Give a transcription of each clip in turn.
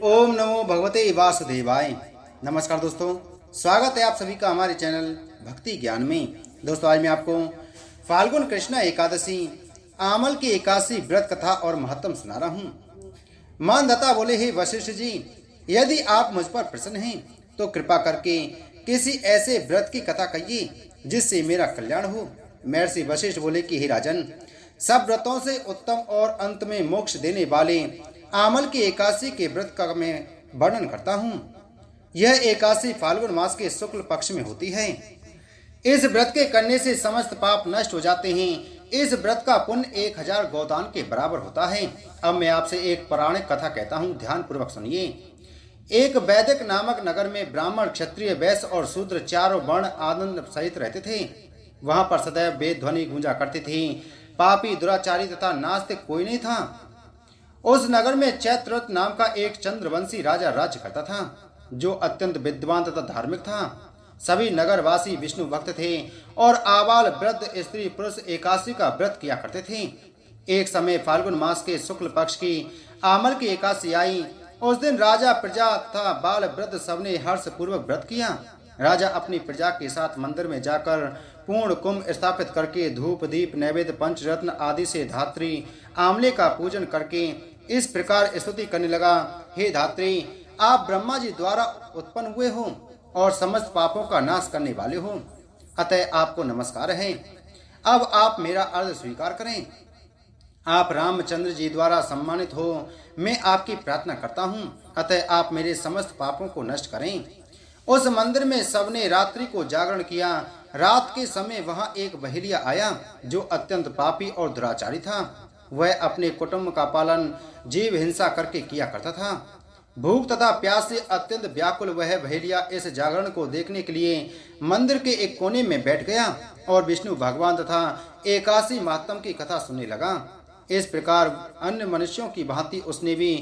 ओम नमो भगवते वासुदेवाय। नमस्कार दोस्तों, स्वागत है आप सभी का हमारे चैनल भक्ति ज्ञान में। दोस्तों, आज मैं आपको फाल्गुन कृष्ण एकादशी आमल की एकादशी व्रत कथा और महत्व सुना रहा हूँ। मानदाता बोले, हे वशिष्ठ जी, यदि आप मुझ पर प्रसन्न हैं तो कृपा करके किसी ऐसे व्रत की कथा कहिए जिससे मेरा कल्याण हो। महर्षि वशिष्ठ बोले कि हे राजन, सब व्रतों से उत्तम और अंत में मोक्ष देने वाले आमल की एकादशी के व्रत का मैं वर्णन करता हूँ। यह एकादशी फाल्गुन मास के शुक्ल पक्ष में होती है। इस व्रत के करने से समस्त पाप नष्ट हो जाते हैं। इस व्रत का पुण्य 1000 गोदान के बराबर होता है। अब मैं आपसे एक पौराणिक कथा कहता हूँ, ध्यान पूर्वक सुनिए। एक वैदिक नामक नगर में ब्राह्मण, क्षत्रिय, वैश्य और शूद्र चारों वर्ण आनंद सहित रहते थे। वहां पर सदैव वेद ध्वनि गूंजा करती थी। पापी, दुराचारी तथा नास्तिक कोई नहीं था। उस नगर में चैत्ररथ नाम का एक चंद्रवंशी राजा राज्य करता था, जो अत्यंत विद्वान तथा धार्मिक था। सभी नगरवासी विष्णु भक्त थे और आबाल वृद्ध स्त्री पुरुष एकादशी का व्रत किया करते थे। एक समय फाल्गुन मास के शुक्ल पक्ष की आमल की एकादशी आई। उस दिन राजा, प्रजा तथा बाल वृद्ध सबने हर्ष पूर्वक व्रत किया। राजा अपनी प्रजा के साथ मंदिर में जाकर पूर्ण कुंभ स्थापित करके धूप, दीप, नैवेद्य, पंचरत्न आदि से धात्री आमले का पूजन करके इस प्रकार स्तुति करने लगा, हे धात्री, आप ब्रह्मा जी द्वारा उत्पन्न हुए हो और समस्त पापों का नाश करने वाले हो, अतः आपको नमस्कार है। अब आप मेरा अर्ज स्वीकार करें। आप रामचंद्र जी द्वारा सम्मानित हो, मैं आपकी प्रार्थना करता हूँ, अतः आप मेरे समस्त पापों को नष्ट करें। उस मंदिर में सबने रात्रि को जागरण किया। रात के समय वहां एक बहेलिया आया जो अत्यंत पापी और दुराचारी था। वह अपने कुटुंब का पालन जीव हिंसा करके किया करता था। भूख तथा प्यास से अत्यंत व्याकुल वह बहेलिया इस जागरण को देखने के लिए मंदिर के एक कोने में बैठ गया और विष्णु भगवान तथा एकादशी महात्म की कथा सुनने लगा। इस प्रकार अन्य मनुष्यों की भांति उसने भी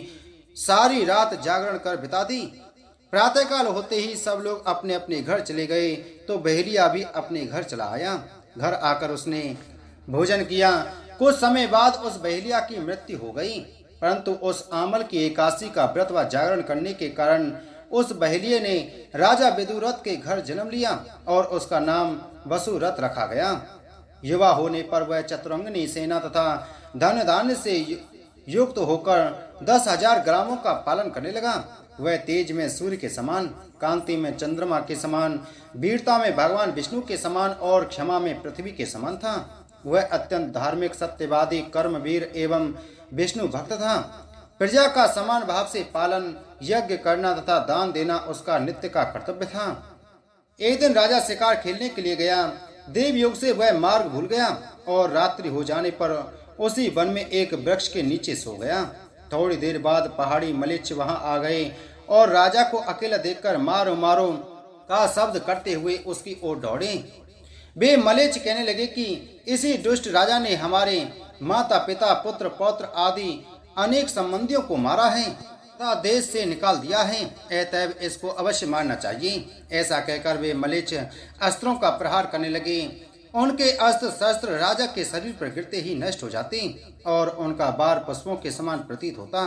सारी रात जागरण कर बिता दी। प्रातःकाल होते ही सब लोग अपने अपने घर चले गए तो बहेलिया भी अपने घर चला आया। घर आकर उसने भोजन किया। कुछ समय बाद उस बहेलिया की मृत्यु हो गई, परंतु उस आमल की एकादशी का व्रत व जागरण करने के कारण उस बहेलिये ने राजा विदुरथ के घर जन्म लिया और उसका नाम वसुरथ रखा गया। युवा होने पर वह चतुरंगिनी सेना तथा धन धान्य से युक्त होकर 10,000 ग्रामों का पालन करने लगा। वह तेज में सूर्य के समान, कांति में चंद्रमा के समान, वीरता में भगवान विष्णु के समान और क्षमा में पृथ्वी के समान था। वह अत्यंत धार्मिक, सत्यवादी, कर्मवीर एवं विष्णु भक्त था। प्रजा का समान भाव से पालन, यज्ञ करना तथा दान देना उसका नित्य का कर्तव्य था। एक दिन राजा शिकार खेलने के लिए गया। देवयोग से वह मार्ग भूल गया और रात्रि हो जाने पर उसी वन में एक वृक्ष के नीचे सो गया। थोड़ी देर बाद पहाड़ी मलेच्छ वहां आ गए और राजा को अकेला देखकर मारो मारो का शब्द करते हुए उसकी ओर दौड़े। वे मलेच्छ कहने लगे कि इसी दुष्ट राजा ने हमारे माता, पिता, पुत्र, पौत्र आदि अनेक संबंधियों को मारा है तथा देश से निकाल दिया है, अतएव इसको अवश्य मारना चाहिए। ऐसा कहकर वे मलेच्छ अस्त्रों का प्रहार करने लगे। उनके अस्त्र शस्त्र राजा के शरीर पर गिरते ही नष्ट हो जाते और उनका बार पुष्पों के समान प्रतीत होता।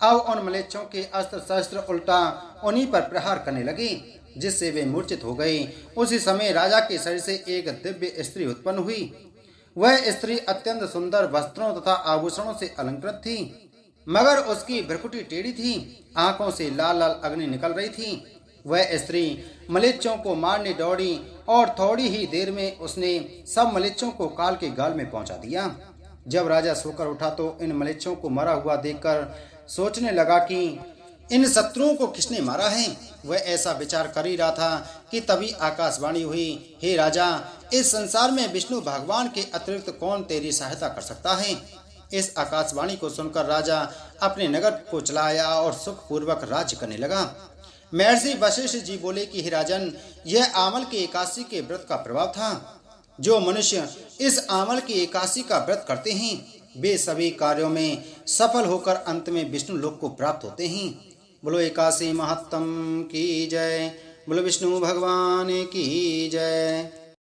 अब उन मलेच्छों के अस्त्र शस्त्र उल्टा उन्हीं पर प्रहार करने लगे, जिससे वे मूर्छित हो गए। उसी समय राजा के शरीर से एक दिव्य स्त्री उत्पन्न हुई। वह स्त्री अत्यंत सुंदर वस्त्रों तथा आभूषणों से अलंकृत थी, मगर उसकी भ्रुकुटी टेढ़ी थी। आंखों से लाल लाल अग्नि निकल रही थी। वह स्त्री मलेच्छों को मारने दौड़ी और थोड़ी ही देर में उसने सब मलेच्छों को काल के गाल में पहुंचा दिया। जब राजा सोकर उठा तो इन मलेच्छों को मरा हुआ देखकर सोचने लगा कि इन शत्रुओं को किसने मारा है। वह ऐसा विचार कर ही रहा था कि तभी आकाशवाणी हुई, हे राजा, इस संसार में विष्णु भगवान के अतिरिक्त कौन तेरी सहायता कर सकता है। इस आकाशवाणी को सुनकर राजा अपने नगर को चला आया और सुखपूर्वक राज्य करने लगा। महर्षि वशिष्ठ जी बोले कि हे राजन, यह आमल की एकादशी के व्रत का प्रभाव था। जो मनुष्य इस आमल की एकादशी का व्रत करते हैं वे सभी कार्यों में सफल होकर अंत में विष्णु लोक को प्राप्त होते हैं। बोलो एकादशी महात्म की जय। बोलो विष्णु भगवान की जय।